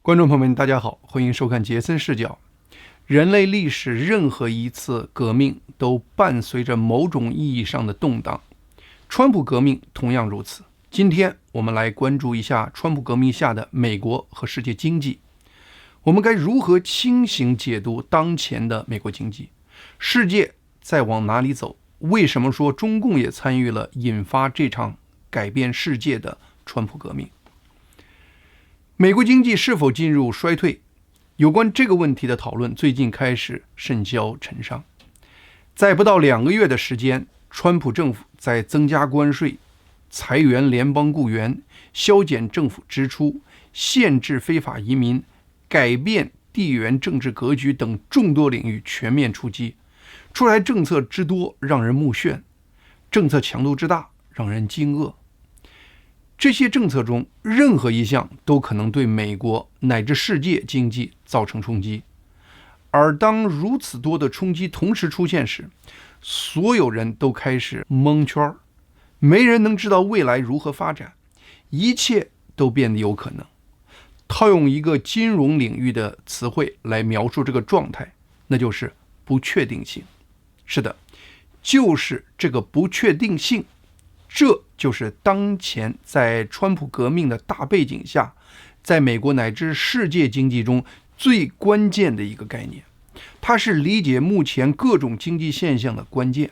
观众朋友们，大家好，欢迎收看杰森视角。人类历史任何一次革命都伴随着某种意义上的动荡，川普革命同样如此。今天我们来关注一下川普革命下的美国和世界经济，我们该如何清醒解读当前的美国经济？世界在往哪里走？为什么说中共也参与了引发这场改变世界的川普革命？美国经济是否进入衰退？有关这个问题的讨论最近开始甚嚣尘上。在不到2个月的时间，川普政府在增加关税、裁员联邦雇员、削减政府支出、限制非法移民、改变地缘政治格局等众多领域全面出击，出来政策之多让人目眩，政策强度之大让人惊愕。这些政策中任何一项都可能对美国乃至世界经济造成冲击，而当如此多的冲击同时出现时，所有人都开始蒙圈，没人能知道未来如何发展，一切都变得有可能。套用一个金融领域的词汇来描述这个状态，那就是不确定性。是的，就是这个不确定性，这就是当前在川普革命的大背景下，在美国乃至世界经济中最关键的一个概念，它是理解目前各种经济现象的关键。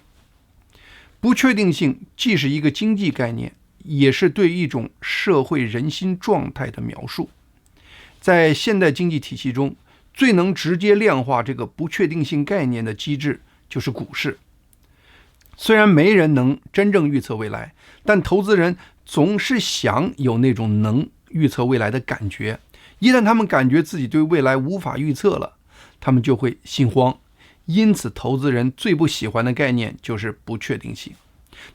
不确定性既是一个经济概念，也是对一种社会人心状态的描述。在现代经济体系中，最能直接量化这个不确定性概念的机制就是股市。虽然没人能真正预测未来，但投资人总是想有那种能预测未来的感觉。一旦他们感觉自己对未来无法预测了，他们就会心慌。因此，投资人最不喜欢的概念就是不确定性。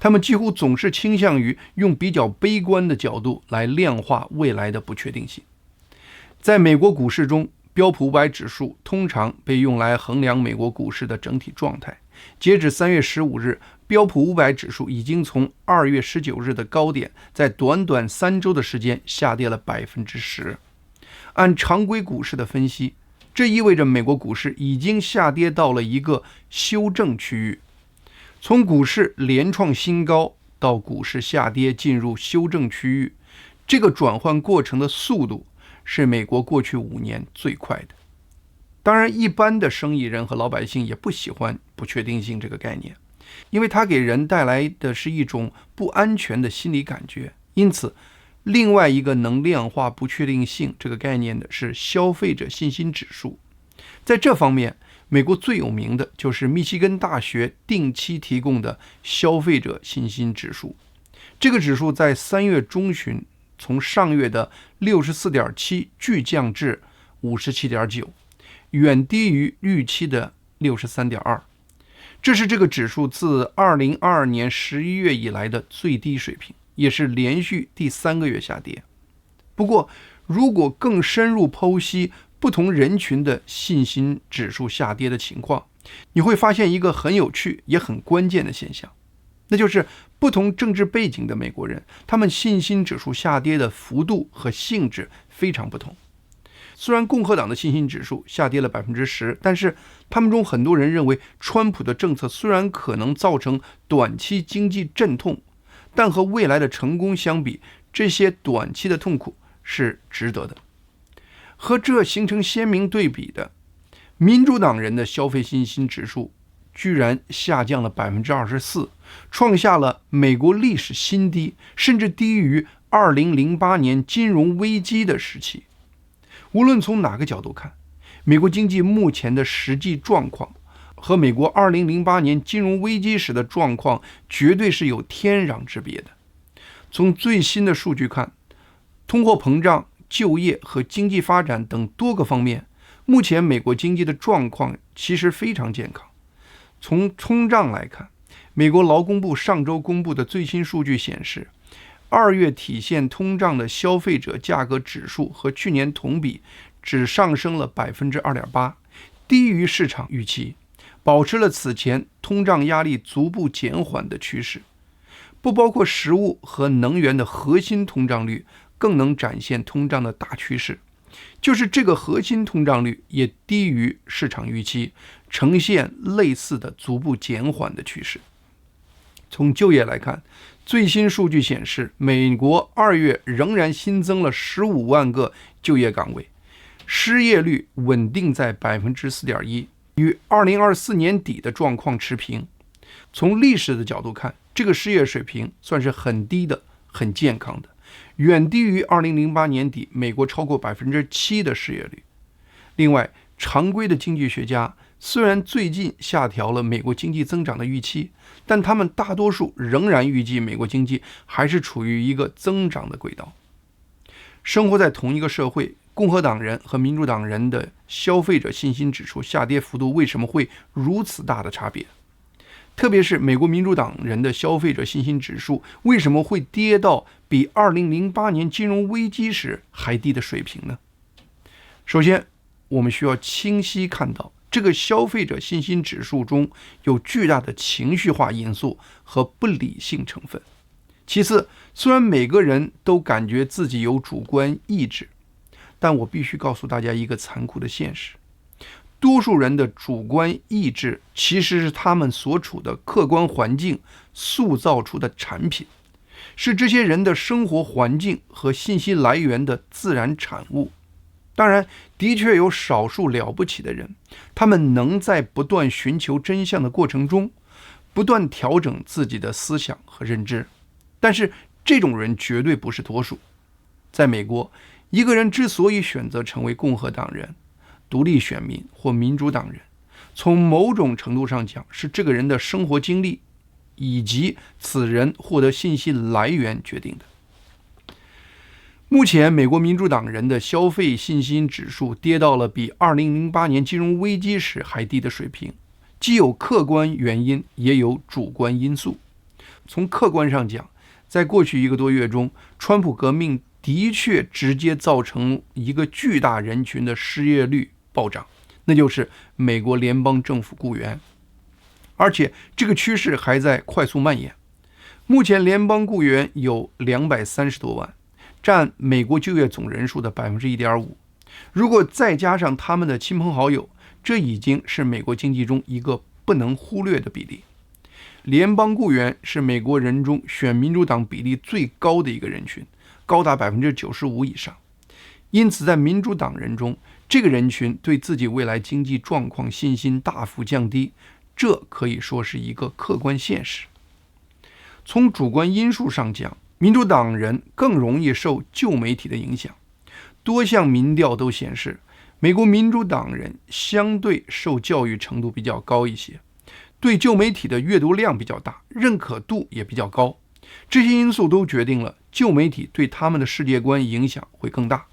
他们几乎总是倾向于用比较悲观的角度来量化未来的不确定性。在美国股市中，标普500指数通常被用来衡量美国股市的整体状态。截止3月15日，标普500指数已经从2月19日的高点，在短短3周的时间下跌了 10%。 按常规股市的分析，这意味着美国股市已经下跌到了一个修正区域。从股市连创新高到股市下跌进入修正区域，这个转换过程的速度是美国过去5年最快的。当然，一般的生意人和老百姓也不喜欢不确定性这个概念，因为它给人带来的是一种不安全的心理感觉。因此，另外一个能量化不确定性这个概念的是消费者信心指数。在这方面，美国最有名的就是密西根大学定期提供的消费者信心指数。这个指数在3月中旬从上月的 64.7 巨降至 57.9，远低于预期的 63.2， 这是这个指数自2022年11月以来的最低水平，也是连续第3个月下跌。不过，如果更深入剖析不同人群的信心指数下跌的情况，你会发现一个很有趣也很关键的现象，那就是不同政治背景的美国人，他们信心指数下跌的幅度和性质非常不同。虽然共和党的信心指数下跌了 10%， 但是他们中很多人认为，川普的政策虽然可能造成短期经济阵痛，但和未来的成功相比，这些短期的痛苦是值得的。和这形成鲜明对比的，民主党人的消费信心指数居然下降了 24%， 创下了美国历史新低，甚至低于2008年金融危机的时期。无论从哪个角度看，美国经济目前的实际状况和美国2008年金融危机时的状况绝对是有天壤之别的。从最新的数据看，通货膨胀、就业和经济发展等多个方面，目前美国经济的状况其实非常健康。从通胀来看，美国劳工部上周公布的最新数据显示，2月体现通胀的消费者价格指数和去年同比只上升了 2.8%， 低于市场预期，保持了此前通胀压力逐步减缓的趋势。不包括食物和能源的核心通胀率更能展现通胀的大趋势。就是这个核心通胀率也低于市场预期，呈现类似的逐步减缓的趋势。从就业来看，最新数据显示，美国2月仍然新增了15万个就业岗位，失业率稳定在 4.1%， 与2024年底的状况持平。从历史的角度看，这个失业水平算是很低的、很健康的，远低于2008年底美国超过 7% 的失业率。另外，常规的经济学家虽然最近下调了美国经济增长的预期，但他们大多数仍然预计美国经济还是处于一个增长的轨道。生活在同一个社会，共和党人和民主党人的消费者信心指数下跌幅度为什么会如此大的差别？特别是美国民主党人的消费者信心指数为什么会跌到比2008年金融危机时还低的水平呢？首先，我们需要清晰看到，这个消费者信心指数中有巨大的情绪化因素和不理性成分。其次，虽然每个人都感觉自己有主观意志，但我必须告诉大家一个残酷的现实：多数人的主观意志其实是他们所处的客观环境塑造出的产品，是这些人的生活环境和信息来源的自然产物。当然，的确有少数了不起的人，他们能在不断寻求真相的过程中，不断调整自己的思想和认知。但是，这种人绝对不是多数。在美国，一个人之所以选择成为共和党人、独立选民或民主党人，从某种程度上讲，是这个人的生活经历以及此人获得信息来源决定的。目前，美国民主党人的消费信心指数跌到了比2008年金融危机时还低的水平，既有客观原因，也有主观因素。从客观上讲，在过去1个多月中，川普革命的确直接造成一个巨大人群的失业率暴涨，那就是美国联邦政府雇员，而且这个趋势还在快速蔓延。目前联邦雇员有230多万，占美国就业总人数的 1.5%。 如果再加上他们的亲朋好友，这已经是美国经济中一个不能忽略的比例。联邦雇员是美国人中选民主党比例最高的一个人群，高达 95% 以上。因此，在民主党人中，这个人群对自己未来经济状况信心大幅降低，这可以说是一个客观现实。从主观因素上讲，民主党人更容易受旧媒体的影响。多项民调都显示，美国民主党人相对受教育程度比较高一些，对旧媒体的阅读量比较大，认可度也比较高。这些因素都决定了旧媒体对他们的世界观影响会更大。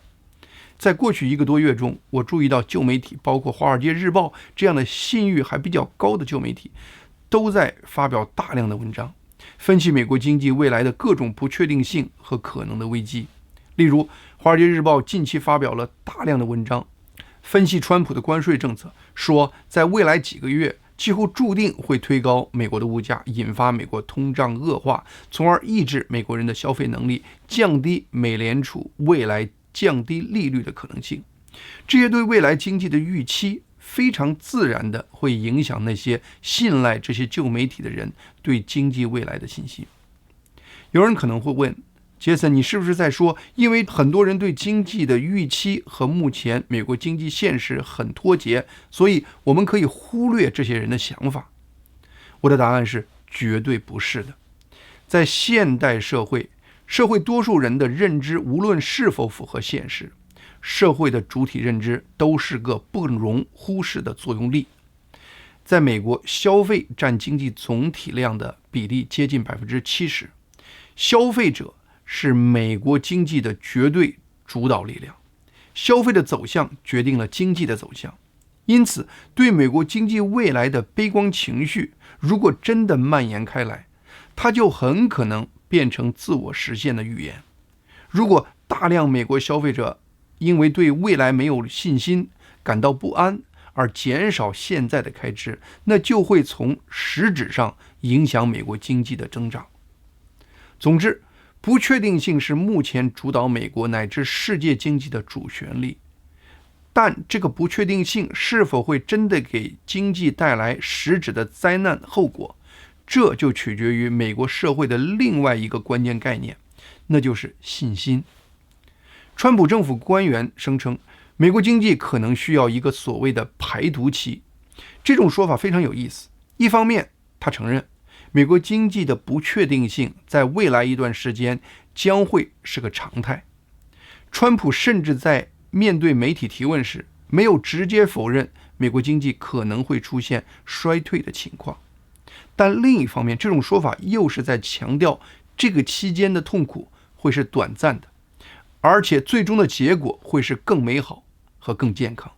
在过去1个多月中，我注意到旧媒体，包括《华尔街日报》这样的信誉还比较高的旧媒体，都在发表大量的文章，分析美国经济未来的各种不确定性和可能的危机。例如，《华尔街日报》近期发表了大量的文章，分析川普的关税政策，说在未来几个月几乎注定会推高美国的物价，引发美国通胀恶化，从而抑制美国人的消费能力，降低美联储未来降低利率的可能性。这些对未来经济的预期非常自然的会影响那些信赖这些旧媒体的人对经济未来的信心。有人可能会问，杰森，你是不是在说，因为很多人对经济的预期和目前美国经济现实很脱节，所以我们可以忽略这些人的想法？我的答案是绝对不是的。在现代社会多数人的认知无论是否符合现实，社会的主体认知都是个不容忽视的作用力。在美国，消费占经济总体量的比例接近 70%， 消费者是美国经济的绝对主导力量，消费的走向决定了经济的走向。因此，对美国经济未来的悲观情绪，如果真的蔓延开来，它就很可能变成自我实现的预言。如果大量美国消费者因为对未来没有信心，感到不安，而减少现在的开支，那就会从实质上影响美国经济的增长。总之，不确定性是目前主导美国乃至世界经济的主旋律，但这个不确定性是否会真的给经济带来实质的灾难后果，这就取决于美国社会的另外一个关键概念，那就是信心。川普政府官员声称，美国经济可能需要一个所谓的排毒期。这种说法非常有意思。一方面，他承认美国经济的不确定性在未来一段时间将会是个常态。川普甚至在面对媒体提问时，没有直接否认美国经济可能会出现衰退的情况。但另一方面，这种说法又是在强调这个期间的痛苦会是短暂的，而且最终的结果会是更美好和更健康。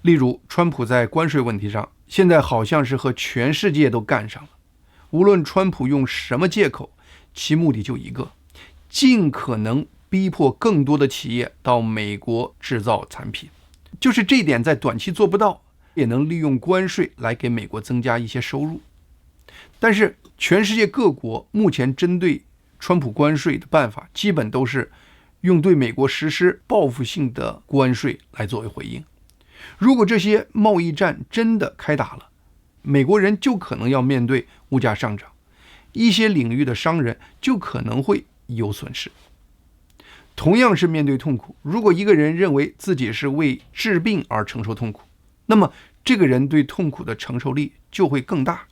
例如，川普在关税问题上，现在好像是和全世界都干上了。无论川普用什么借口，其目的就一个，尽可能逼迫更多的企业到美国制造产品。就是这一点在短期做不到，也能利用关税来给美国增加一些收入。但是全世界各国目前针对川普关税的办法，基本都是用对美国实施报复性的关税来作为回应。如果这些贸易战真的开打了，美国人就可能要面对物价上涨，一些领域的商人就可能会有损失。同样是面对痛苦，如果一个人认为自己是为治病而承受痛苦，那么这个人对痛苦的承受力就会更大，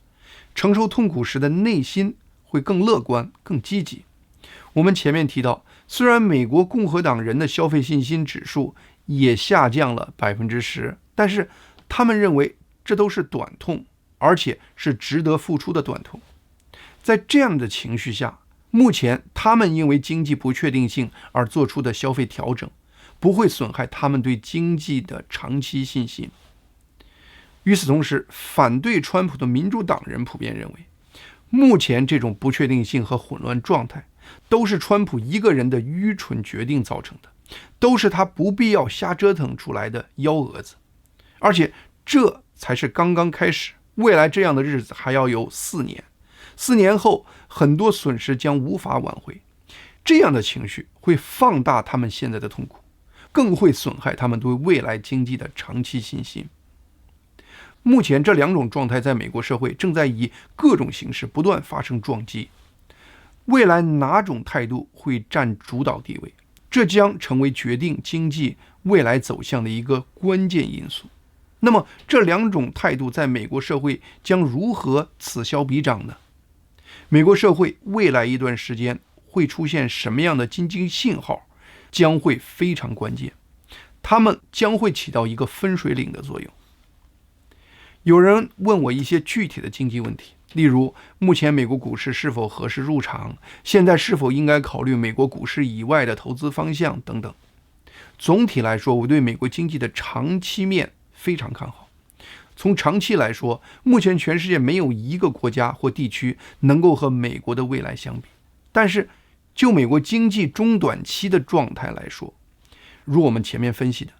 承受痛苦时的内心会更乐观、更积极。我们前面提到，虽然美国共和党人的消费信心指数也下降了10%，但是他们认为这都是短痛，而且是值得付出的短痛。在这样的情绪下，目前他们因为经济不确定性而做出的消费调整，不会损害他们对经济的长期信心。与此同时，反对川普的民主党人普遍认为，目前这种不确定性和混乱状态都是川普一个人的愚蠢决定造成的，都是他不必要瞎折腾出来的幺蛾子，而且这才是刚刚开始，未来这样的日子还要有4年，4年后很多损失将无法挽回。这样的情绪会放大他们现在的痛苦，更会损害他们对未来经济的长期信心。目前这两种状态在美国社会正在以各种形式不断发生撞击，未来哪种态度会占主导地位，这将成为决定经济未来走向的一个关键因素。那么这两种态度在美国社会将如何此消彼长呢？美国社会未来一段时间会出现什么样的经济信号，将会非常关键，它们将会起到一个分水岭的作用。有人问我一些具体的经济问题，例如目前美国股市是否合适入场，现在是否应该考虑美国股市以外的投资方向等等。总体来说，我对美国经济的长期面非常看好。从长期来说，目前全世界没有一个国家或地区能够和美国的未来相比。但是就美国经济中短期的状态来说，如我们前面分析的，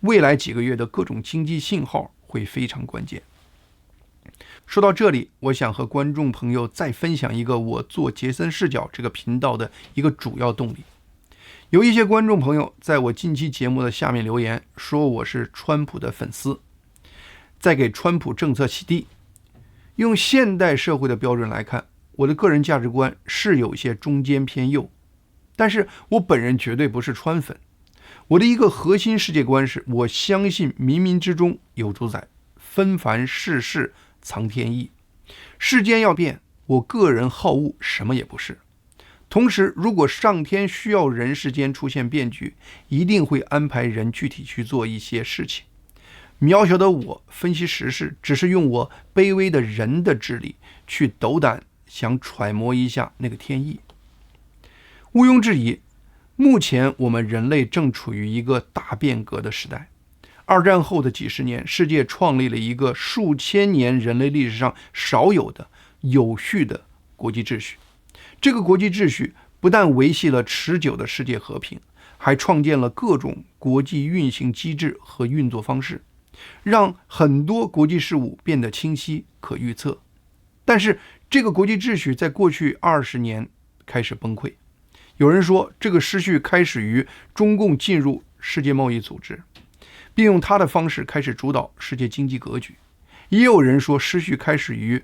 未来几个月的各种经济信号会非常关键。说到这里，我想和观众朋友再分享一个我做杰森视角这个频道的一个主要动力。有一些观众朋友在我近期节目的下面留言，说我是川普的粉丝，在给川普政策洗地。用现代社会的标准来看，我的个人价值观是有些中间偏右，但是我本人绝对不是川粉。我的一个核心世界观是，我相信冥冥之中有主宰，纷繁世事藏天意，世间要变，我个人好恶什么也不是。同时，如果上天需要人世间出现变局，一定会安排人具体去做一些事情。渺小的我分析时事，只是用我卑微的人的智力去斗胆想揣摩一下那个天意。毋庸置疑，目前我们人类正处于一个大变革的时代。二战后的几十年，世界创立了一个数千年人类历史上少有的有序的国际秩序。这个国际秩序不但维系了持久的世界和平，还创建了各种国际运行机制和运作方式，让很多国际事务变得清晰可预测。但是这个国际秩序在过去20年开始崩溃。有人说，这个失序开始于中共进入世界贸易组织。并用他的方式开始主导世界经济格局。也有人说，失序开始于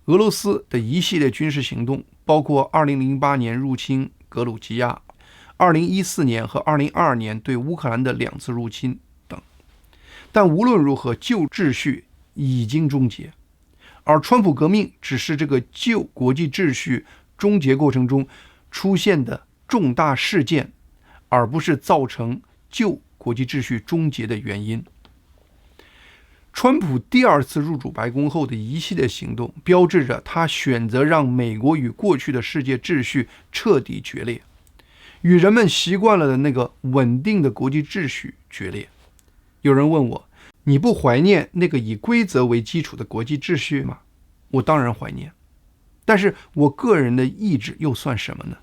俄罗斯的一系列军事行动，包括2008年入侵格鲁吉亚、2014年和2022年对乌克兰的2次入侵等。但无论如何，旧秩序已经终结，而川普革命只是这个旧国际秩序终结过程中出现的重大事件，而不是造成旧国际秩序终结的原因。川普第2次入主白宫后的一系列行动，标志着他选择让美国与过去的世界秩序彻底决裂，与人们习惯了的那个稳定的国际秩序决裂。有人问我，你不怀念那个以规则为基础的国际秩序吗？我当然怀念，但是我个人的意志又算什么呢？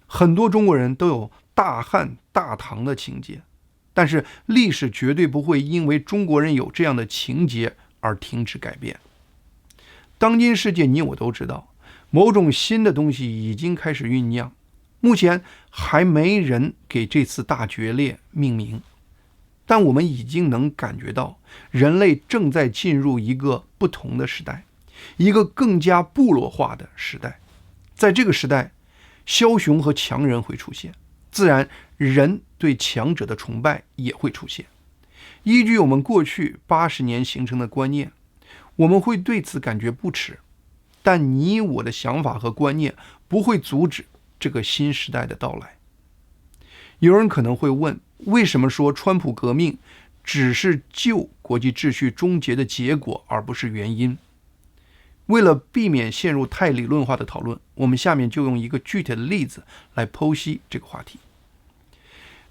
很多中国人都有大汉大唐的情节，但是历史绝对不会因为中国人有这样的情节而停止改变。当今世界你我都知道，某种新的东西已经开始酝酿，目前还没人给这次大决裂命名，但我们已经能感觉到人类正在进入一个不同的时代，一个更加部落化的时代。在这个时代，枭雄和强人会出现，自然人对强者的崇拜也会出现。依据我们过去80年形成的观念，我们会对此感觉不耻，但你我的想法和观念不会阻止这个新时代的到来。有人可能会问，为什么说川普革命只是旧国际秩序终结的结果，而不是原因？为了避免陷入太理论化的讨论，我们下面就用一个具体的例子来剖析这个话题。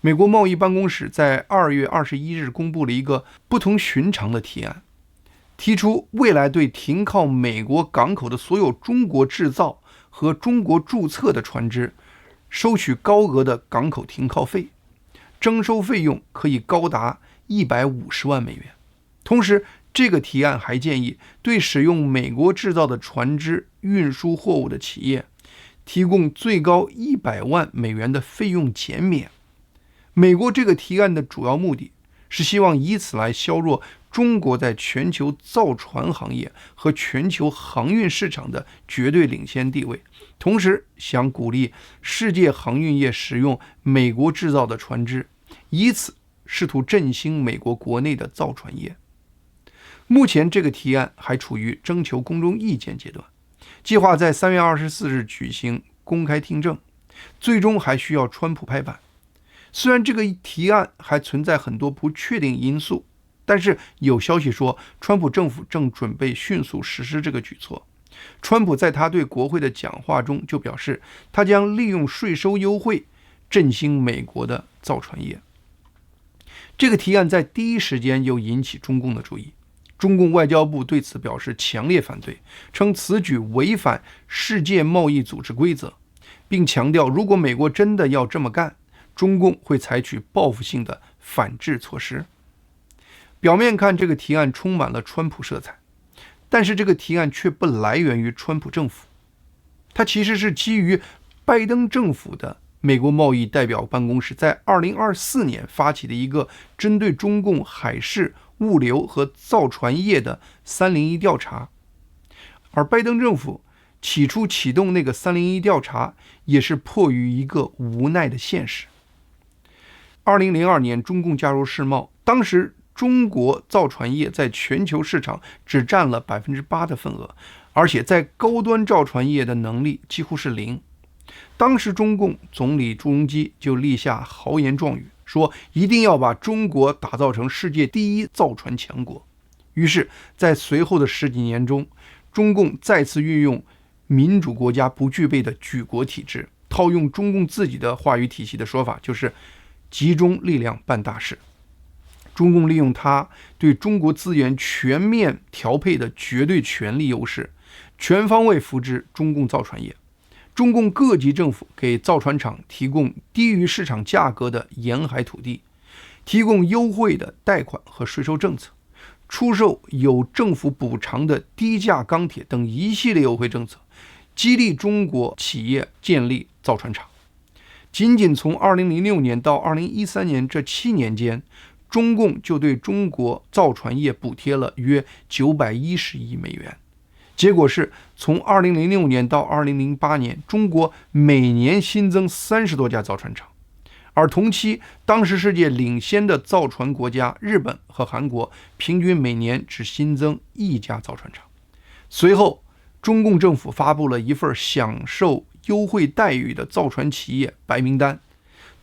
美国贸易办公室在2月21日公布了一个不同寻常的提案，提出未来对停靠美国港口的所有中国制造和中国注册的船只收取高额的港口停靠费，征收费用可以高达150万美元。同时，这个提案还建议对使用美国制造的船只运输货物的企业提供最高100万美元的费用减免。美国这个提案的主要目的是希望以此来削弱中国在全球造船行业和全球航运市场的绝对领先地位，同时想鼓励世界航运业使用美国制造的船只，以此试图振兴美国国内的造船业。目前这个提案还处于征求公众意见阶段，计划在3月24日举行公开听证，最终还需要川普拍板。虽然这个提案还存在很多不确定因素，但是有消息说，川普政府正准备迅速实施这个举措。川普在他对国会的讲话中就表示，他将利用税收优惠振兴美国的造船业。这个提案在第一时间又引起中共的注意，中共外交部对此表示强烈反对，称此举违反世界贸易组织规则，并强调如果美国真的要这么干，中共会采取报复性的反制措施。表面看，这个提案充满了川普色彩，但是这个提案却不来源于川普政府，它其实是基于拜登政府的美国贸易代表办公室在2024年发起的一个针对中共海事、物流和造船业的301调查。而拜登政府起初启动那个301调查，也是迫于一个无奈的现实。2002年，中共加入世贸，当时中国造船业在全球市场只占了8%的份额，而且在高端造船业的能力几乎是零。当时中共总理朱镕基就立下豪言壮语，说一定要把中国打造成世界第一造船强国。于是在随后的10几年中，中共再次运用民主国家不具备的举国体制，套用中共自己的话语体系的说法，就是集中力量办大事。中共利用它对中国资源全面调配的绝对权力优势，全方位扶植中共造船业。中共各级政府给造船厂提供低于市场价格的沿海土地，提供优惠的贷款和税收政策，出售有政府补偿的低价钢铁等一系列优惠政策，激励中国企业建立造船厂。仅仅从2006年到2013年这7年间，中共就对中国造船业补贴了约910亿美元。结果是从2006年到2008年，中国每年新增30多家造船厂，而同期当时世界领先的造船国家日本和韩国平均每年只新增1家造船厂。随后中共政府发布了一份享受优惠待遇的造船企业白名单，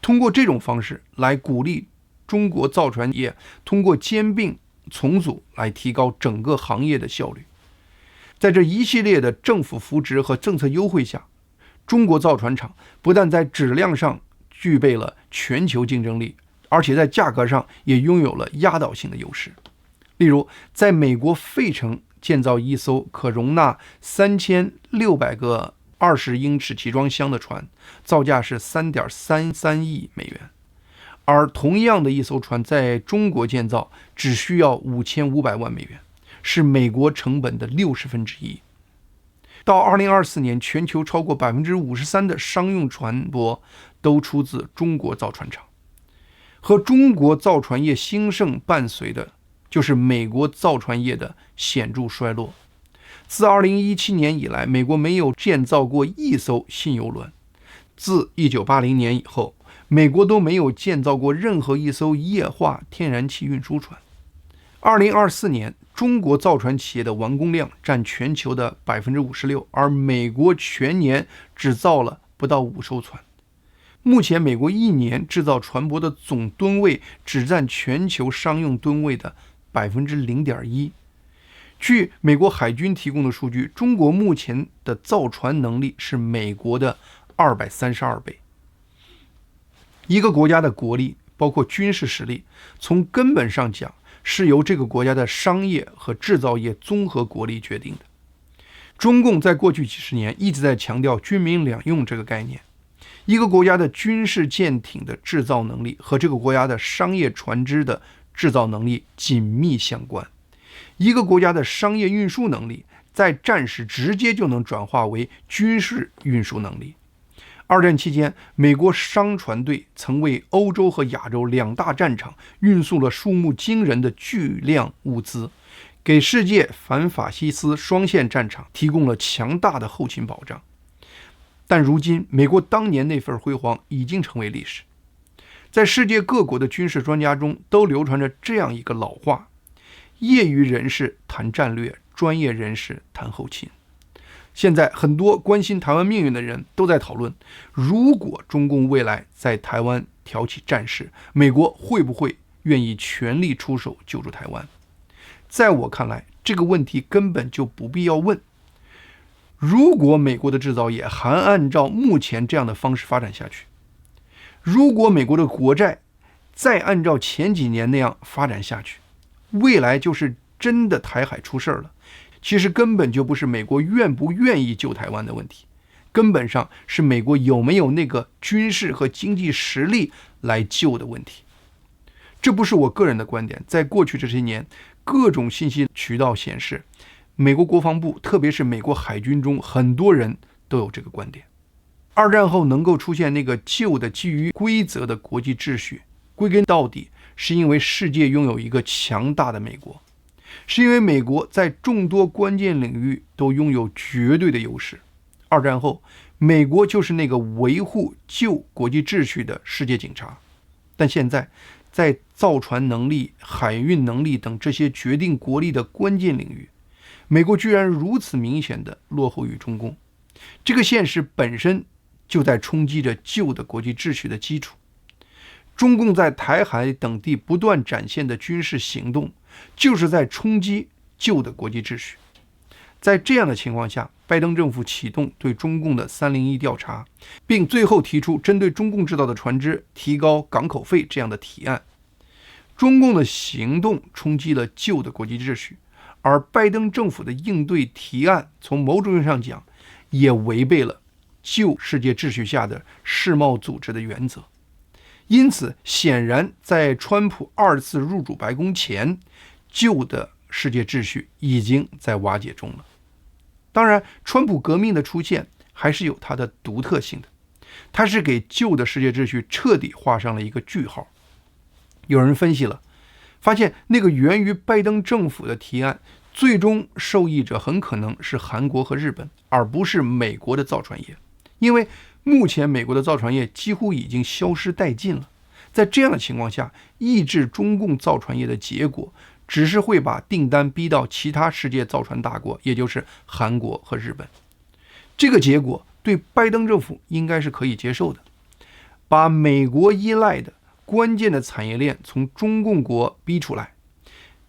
通过这种方式来鼓励中国造船业通过兼并重组来提高整个行业的效率。在这一系列的政府扶植和政策优惠下，中国造船厂不但在质量上具备了全球竞争力，而且在价格上也拥有了压倒性的优势。例如，在美国费城建造一艘可容纳3600个20英尺集装箱的船，造价是3.33亿美元，而同样的一艘船在中国建造只需要5500万美元，是美国成本的1/60。到2024年，全球超过53%的商用船舶都出自中国造船厂。和中国造船业兴盛伴随的就是美国造船业的显著衰落。自2017年以来，美国没有建造过一艘新油轮。自1980年以后，美国都没有建造过任何一艘液化天然气运输船。2024年，中国造船企业的完工量占全球的56%，而美国全年只造了不到5艘船。目前，美国一年制造船舶的总吨位只占全球商用吨位的0.1%。据美国海军提供的数据，中国目前的造船能力是美国的232倍。一个国家的国力，包括军事实力，从根本上讲，是由这个国家的商业和制造业综合国力决定的。中共在过去几十年一直在强调军民两用这个概念。一个国家的军事舰艇的制造能力和这个国家的商业船只的制造能力紧密相关。一个国家的商业运输能力在战时直接就能转化为军事运输能力。二战期间，美国商船队曾为欧洲和亚洲2大战场运送了数目惊人的巨量物资，给世界反法西斯双线战场提供了强大的后勤保障。但如今，美国当年那份辉煌已经成为历史。在世界各国的军事专家中都流传着这样一个老话：业余人士谈战略，专业人士谈后勤。现在很多关心台湾命运的人都在讨论，如果中共未来在台湾挑起战事，美国会不会愿意全力出手救助台湾？在我看来，这个问题根本就不必要问。如果美国的制造业还按照目前这样的方式发展下去，如果美国的国债再按照前几年那样发展下去，未来就是真的台海出事了。其实根本就不是美国愿不愿意救台湾的问题，根本上是美国有没有那个军事和经济实力来救的问题。这不是我个人的观点，在过去这些年，各种信息渠道显示，美国国防部，特别是美国海军中很多人都有这个观点。二战后能够出现那个旧的基于规则的国际秩序，归根到底是因为世界拥有一个强大的美国，是因为美国在众多关键领域都拥有绝对的优势。二战后，美国就是那个维护旧国际秩序的世界警察。但现在，在造船能力、海运能力等这些决定国力的关键领域，美国居然如此明显的落后于中共。这个现实本身就在冲击着旧的国际秩序的基础。中共在台海等地不断展现的军事行动，就是在冲击旧的国际秩序。在这样的情况下，拜登政府启动对中共的301调查，并最后提出针对中共制造的船只提高港口费这样的提案。中共的行动冲击了旧的国际秩序，而拜登政府的应对提案从某种意义上讲，也违背了旧世界秩序下的世贸组织的原则。因此，显然在川普2次入主白宫前，旧的世界秩序已经在瓦解中了。当然，川普革命的出现还是有它的独特性的，它是给旧的世界秩序彻底画上了一个句号。有人分析了，发现那个源于拜登政府的提案，最终受益者很可能是韩国和日本，而不是美国的造船业。因为目前美国的造船业几乎已经消失殆尽了。在这样的情况下，抑制中共造船业的结果，只是会把订单逼到其他世界造船大国，也就是韩国和日本。这个结果对拜登政府应该是可以接受的，把美国依赖的关键的产业链从中共国逼出来，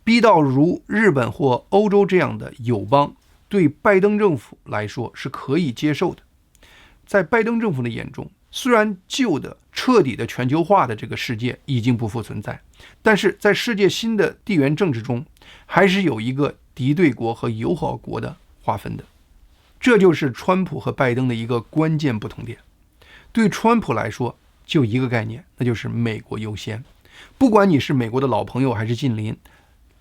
逼到如日本或欧洲这样的友邦，对拜登政府来说是可以接受的。在拜登政府的眼中，虽然旧的彻底的全球化的这个世界已经不复存在，但是在世界新的地缘政治中，还是有一个敌对国和友好国的划分的。这就是川普和拜登的一个关键不同点。对川普来说，就一个概念，那就是美国优先。不管你是美国的老朋友还是近邻，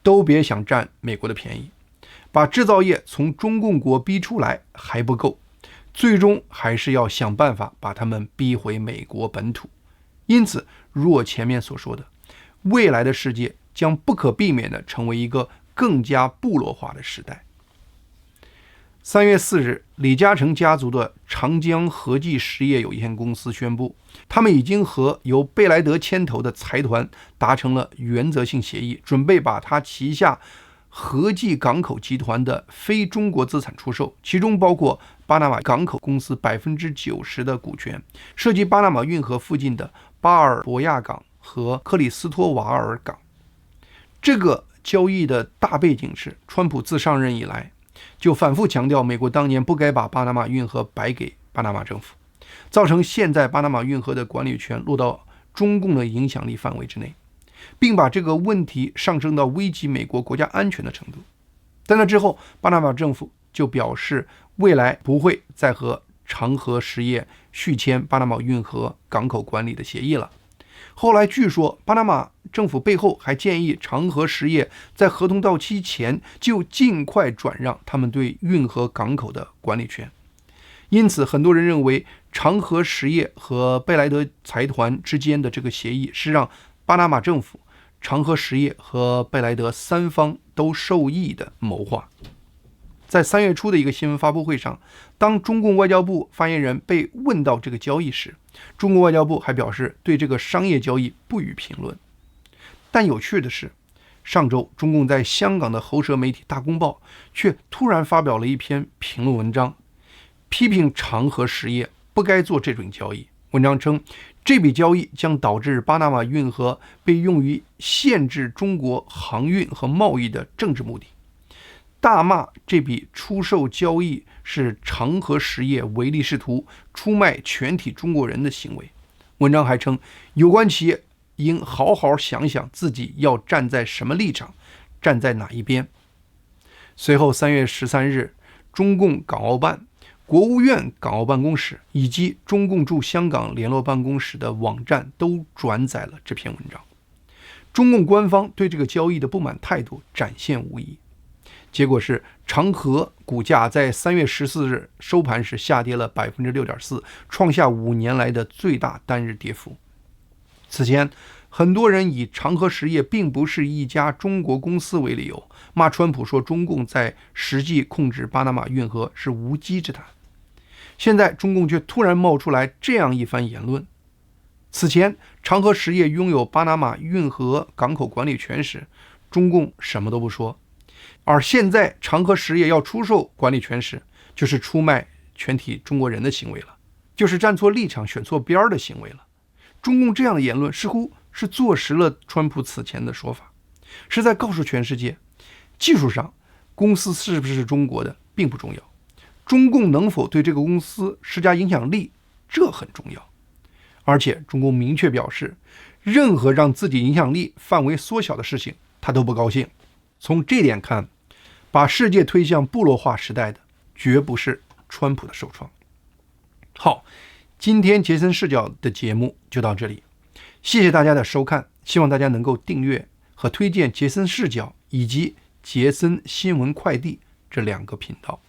都别想占美国的便宜。把制造业从中共国逼出来还不够，最终还是要想办法把他们逼回美国本土。因此，如我前面所说的，未来的世界将不可避免地成为一个更加部落化的时代。3月4日，李嘉诚家族的长江和记实业有限公司宣布，他们已经和由贝莱德牵头的财团达成了原则性协议，准备把他旗下和记港口集团的非中国资产出售，其中包括巴拿马港口公司90%的股权，涉及巴拿马运河附近的巴尔博亚港和克里斯托瓦尔港。这个交易的大背景是，川普自上任以来就反复强调，美国当年不该把巴拿马运河摆给巴拿马政府，造成现在巴拿马运河的管理权落到中共的影响力范围之内，并把这个问题上升到危及美国国家安全的程度。在那之后，巴拿马政府就表示未来不会再和长河实业续签巴拿马运河港口管理的协议了。后来据说巴拿马政府背后还建议长河实业在合同到期前就尽快转让他们对运河港口的管理权。因此很多人认为，长河实业和贝莱德财团之间的这个协议是让巴拿马政府、长河实业和贝莱德三方都受益的谋划。在3月初的一个新闻发布会上，当中共外交部发言人被问到这个交易时，中国外交部还表示对这个商业交易不予评论。但有趣的是，上周中共在香港的喉舌媒体大公报却突然发表了一篇评论文章，批评长河实业不该做这种交易。文章称，这笔交易将导致巴拿马运河被用于限制中国航运和贸易的政治目的，大骂这笔出售交易是长河实业唯利是图、出卖全体中国人的行为。文章还称，有关企业应好好想想自己要站在什么立场，站在哪一边。随后3月13日，中共港澳办、国务院港澳办公室以及中共驻香港联络办公室的网站都转载了这篇文章。中共官方对这个交易的不满态度展现无疑。结果是，长河股价在3月14日收盘时下跌了 6.4%， 创下5年来的最大单日跌幅。此前，很多人以长河实业并不是一家中国公司为理由，骂川普说中共在实际控制巴拿马运河是无稽之谈。现在中共却突然冒出来这样一番言论。此前，长河实业拥有巴拿马运河港口管理权时，中共什么都不说。而现在长河实业要出售管理权时，就是出卖全体中国人的行为了，就是站错立场、选错边的行为了。中共这样的言论似乎是坐实了川普此前的说法，是在告诉全世界，技术上公司是不是中国的并不重要，中共能否对这个公司施加影响力，这很重要。而且中共明确表示，任何让自己影响力范围缩小的事情他都不高兴。从这点看，把世界推向部落化时代的绝不是川普的首创。好，今天杰森视角的节目就到这里，谢谢大家的收看，希望大家能够订阅和推荐杰森视角以及杰森新闻快递这2个频道。